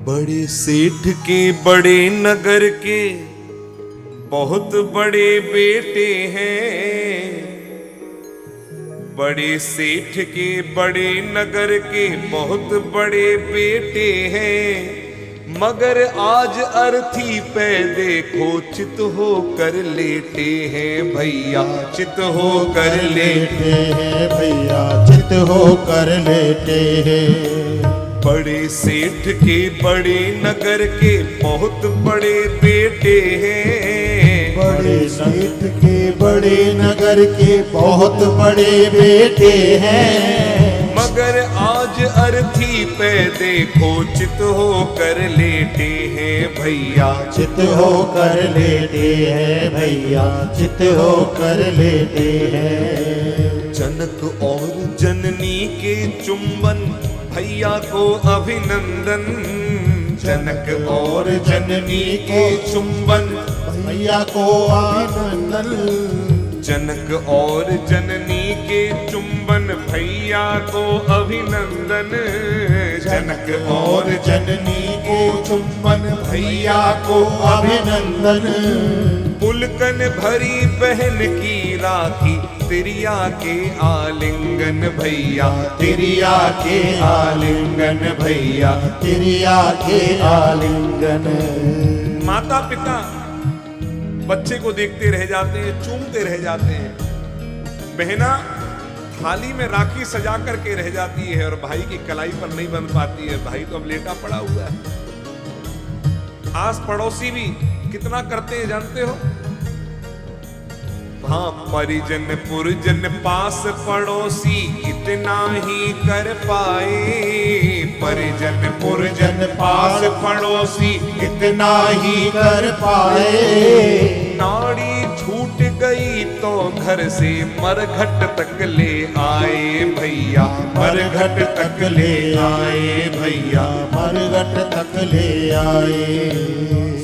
बड़े सेठ के बड़े नगर के बहुत बड़े बेटे हैं। बड़े सेठ के बड़े नगर के बहुत बड़े बेटे हैं। मगर आज अर्थी पे देखो चित हो कर लेटे हैं भैया, चित हो कर लेटे हैं भैया, चित हो कर लेटे हैं। बड़े सेठ के बड़े नगर के बहुत बड़े बेटे हैं। बड़े सेठ के बड़े नगर के बहुत बड़े बेटे हैं। मगर आज अर्थी पे देखो चित हो कर लेटे हैं भैया, चित हो कर लेटे हैं भैया, चित हो कर लेटे हैं। जनक और जननी के चुंबन भैया को अभिनंदन। जनक और जननी के चुंबन भैया को अभिनंदन। जनक और जननी के चुंबन भैया को अभिनंदन। जनक और जननी के चुंबन भैया को अभिनंदन। पुलकन भरी बहन की राखी तिरिया के आलिंगन भैया, तिरिया के आलिंगन भैया, तिरिया के आलिंगन। माता पिता बच्चे को देखते रह जाते हैं, चूमते रह जाते हैं। बहना थाली में राखी सजा करके रह जाती है और भाई की कलाई पर नहीं बंध पाती है। भाई तो अब लेटा पड़ा हुआ है। आस पड़ोसी भी कितना करते हैं जानते हो? हाँ, परिजन पुरजन पास पड़ोसी इतना ही कर पाए। परिजन पुरजन पास पड़ोसी इतना ही कर पाए। नाड़ी छूट गई तो घर से मरघट तक ले आए भैया, मरघट तक ले आए भैया, मरघट तक ले आए।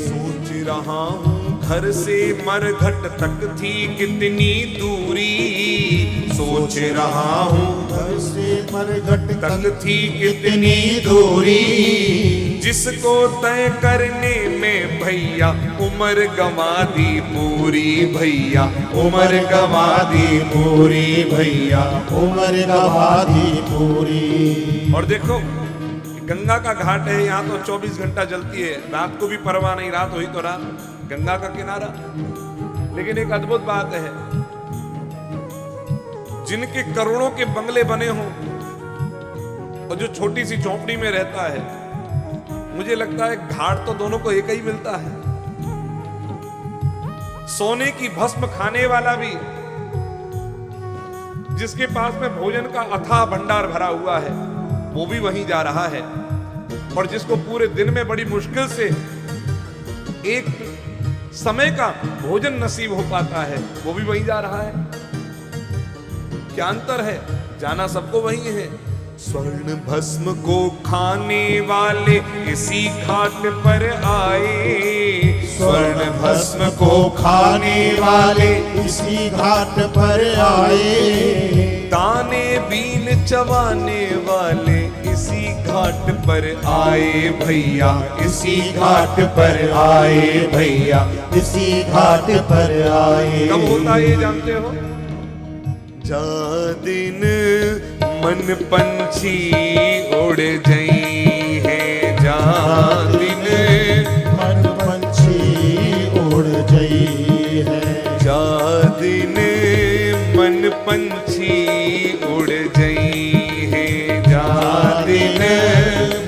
सोच रहा हूँ घर से मरघट तक थी कितनी दूरी। सोच रहा हूँ घर से मरघट तक थी कितनी दूरी। जिसको तय करने में भैया उम्र गंवा दी पूरी भैया, उम्र गंवा दी पूरी भैया, उम्र गंवा दी पूरी। और देखो गंगा का घाट है, यहाँ तो 24 घंटा जलती है। रात को भी परवाह नहीं, रात हुई तो रात, गंगा का किनारा। लेकिन एक अद्भुत बात है, जिनके करोड़ों के बंगले बने हों और जो छोटी सी झोंपड़ी में रहता है, मुझे लगता है घाट तो दोनों को एक ही मिलता है। सोने की भस्म खाने वाला भी, जिसके पास में भोजन का अथाह भंडार भरा हुआ है, वो भी वहीं जा रहा है। और जिसको पूरे दिन में बड़ी मुश्किल से एक समय का भोजन नसीब हो पाता है, वो भी वहीं जा रहा है। क्या अंतर है? जाना सबको वहीं है। स्वर्ण भस्म को खाने वाले इसी घाट पर आए। स्वर्ण भस्म को खाने वाले इसी घाट पर आए। दाने बीन चबाने वाले इसी घाट पर आए भैया, इसी घाट पर आए भैया, इसी घाट पर आए। कब होता है ये जानते हो? जा दिन मन पंछी उड़ गई है, जा दिन मन पंछी उड़ गई है। जा दिन मन पंछी उड़ गई है, जा दिन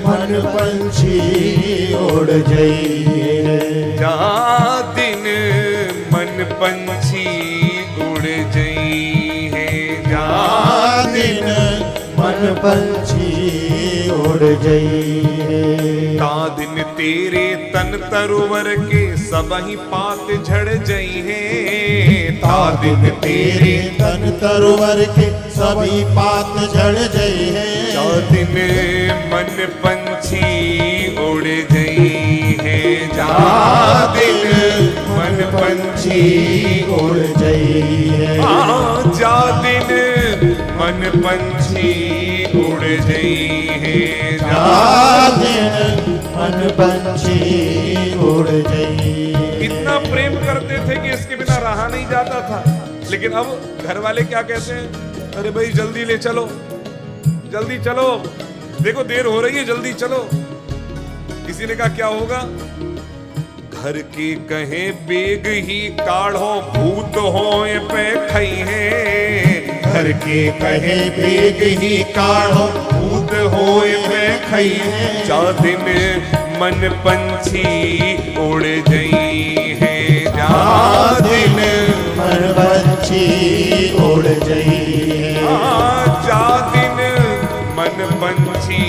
मन पंछी उड़ गई है। जा दिन मन पंछी उड़ गई है, जा दिन मन पंछी उड़ गई है। ता दिन तेरे तन तरुवर के सबही पात झड़ जई है। ता दिन तेरे तन तरुवर के सभी पात झड़ गई है। जा दिन मन पंछी उड़ गई है, जा दिन मन पंछी उड़ गई है। जा दिन मन पंछी उड़ गई है, जा दिन मन मन पंछी उड़ गई। इतना प्रेम करते थे कि इसके बिना रहा नहीं जाता था। लेकिन अब घर वाले क्या कहते हैं, अरे भाई जल्दी ले चलो, जल्दी चलो, देखो देर हो रही है, जल्दी चलो। किसी ने कहा क्या होगा, घर के कहे बेग ही काढ़ो, भूत हो पे खई है। घर के कहे बेग ही काढ़ो, भूत हो पे खई है। 4 दिन मन पंछी उड़ गई है, 4 दिन मन पंछी उड़ गई है। 4 दिन मन पंछी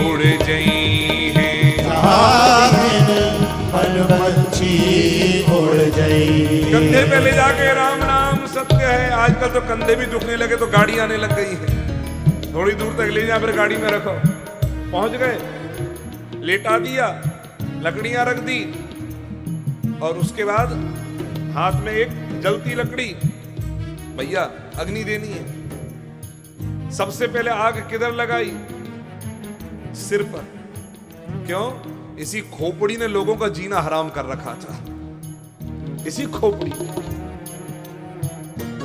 उड़ गई है। 4 दिन मन पंछी उड़ गई। कंधे पे ले जाके राम नाम सत्य है। आजकल तो कंधे भी दुखने लगे तो गाड़ी आने लग गई है। थोड़ी दूर तक ले जा, फिर गाड़ी में रखो। पहुंच गए, लेटा दिया, लकड़ियां रख दी, और उसके बाद हाथ में एक जलती लकड़ी, भैया अग्नि देनी है। सबसे पहले आग किधर लगाई, सिर पर। क्यों, इसी खोपड़ी ने लोगों का जीना हराम कर रखा था, इसी खोपड़ी।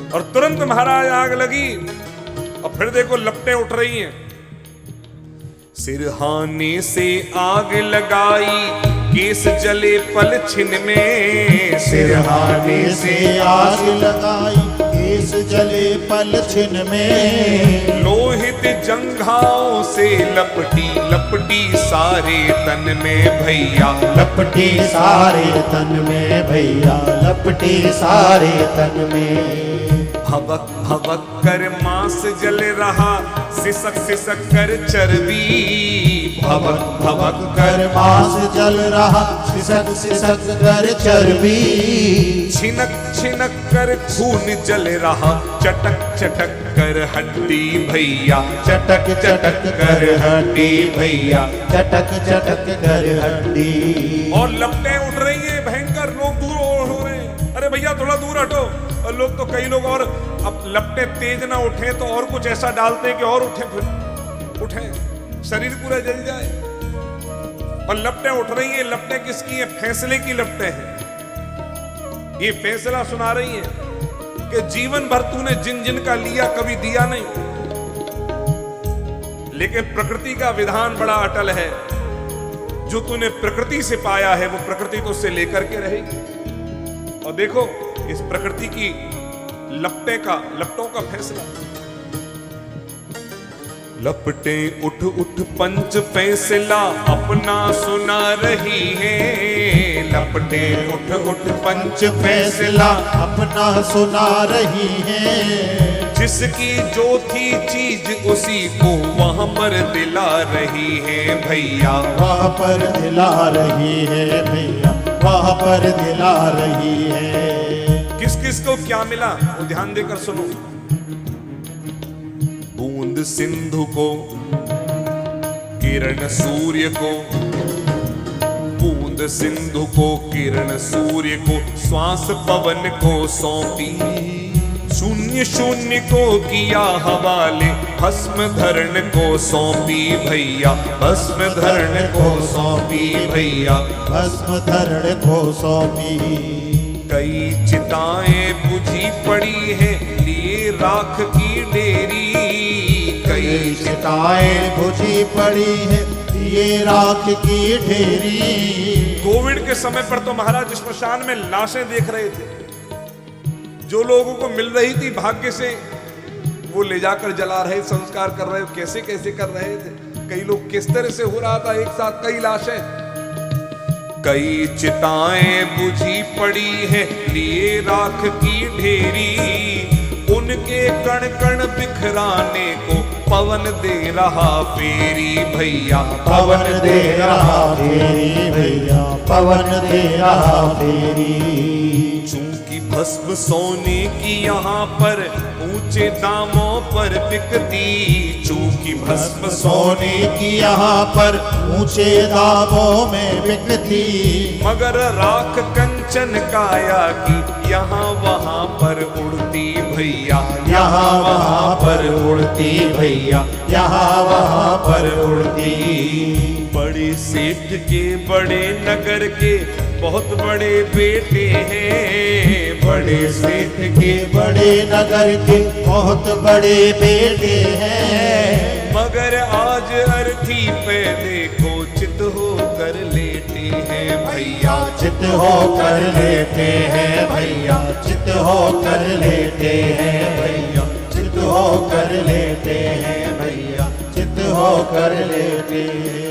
और तुरंत महाराज आग लगी, और फिर देखो लपटें उठ रही हैं। सिरहाने से आग लगाई, केस जले पल छिन में। सिरहाने से आग लगाई, केस जले पल छिन में। लोहित जंघाओं से लपटी लपटी सारे तन में भैया, लपटी सारे तन में भैया, लपटी सारे तन में। भवक भवक कर मांस जल रहा, सिसक सिसक कर चर्बी। भवक भवक कर मांस जल रहा, सिसक सिसक कर चर्बी। छिनक छिनक कर खून जल रहा, चटक चटक कर हड्डी भैया, चटक चटक कर हड्डी भैया, चटक चटक कर हड्डी। और लपटें उठ रही हैं भयंकर, लोग दूर हो रहे हैं। अरे भैया थोड़ा दूर हटो। और लोग तो कई लोग, और अब लपटें तेज ना उठे तो और कुछ ऐसा डालते हैं कि और उठे, फिर उठे, शरीर पूरा जल जाए। और लपटें उठ रही हैं। लपटें किसकी हैं, फैसले की लपटें हैं। ये फैसला सुना रही हैं कि जीवन भर तूने जिन जिन का लिया कभी दिया नहीं, लेकिन प्रकृति का विधान बड़ा अटल है। जो तूने प्रकृति से पाया है वो प्रकृति तो उससे लेकर के रहेगी। और देखो इस प्रकृति की लपटों का फैसला। लपटें उठ उठ पंच फैसला अपना सुना रही है। लपटें उठ उठ पंच फैसला अपना सुना रही है। जिसकी जो थी चीज उसी को वहां पर दिला रही है भैया, वहां पर दिला रही है भैया, वहां पर दिला रही है। किस किस को क्या मिला वो ध्यान देकर सुनो। बूंद सिंधु को, किरण सूर्य को, बूंद सिंधु को, किरण सूर्य को, श्वास पवन को सौंपी। शून्य शून्य को किया हवाले, भस्म धरण को सौंपी भैया, भस्म धरण को सौंपी भैया, भस्म धरण को सौंपी। कई चिताएं बुझी पड़ी है, लिए राख की डेरी। कई चिताएं बुझी पड़ी है, ये राख की ढेरी। कोविड के समय पर तो महाराज श्मशान में लाशें देख रहे थे। जो लोगों को मिल रही थी भाग्य से वो ले जाकर जला रहे, संस्कार कर रहे, कैसे कैसे कर रहे थे। कई लोग किस तरह से हो रहा था, एक साथ कई लाशें। कई चिताएं बुझी पड़ी है, लिए राख की ढेरी। उनके कण कण बिखराने को पवन दे रहा फेरी भैया, पवन दे रहा फेरी भैया, पवन दे रहा फेरी। चूंकि भस्म सोने की यहाँ पर ऊंचे दामों पर बिकती। चूंकि भस्म सोने की यहाँ पर ऊंचे दामों में बिकती। मगर राख कंच कंचन काया की यहाँ वहाँ पर उड़ती भैया, यहाँ वहाँ पर उड़ती भैया, यहाँ वहाँ पर उड़ती। बड़े सेठ के बड़े नगर के बहुत बड़े बेटे हैं, बड़े सेठ के बड़े नगर के बहुत बड़े बेटे हैं, मगर आज अर्थी पे देखो चित होकर लेटे हैं भैया, चित होकर लेटे हैं भैया, चित होकर लेटे हैं भैया, चित होकर लेटे हैं भैया, चित होकर लेटे।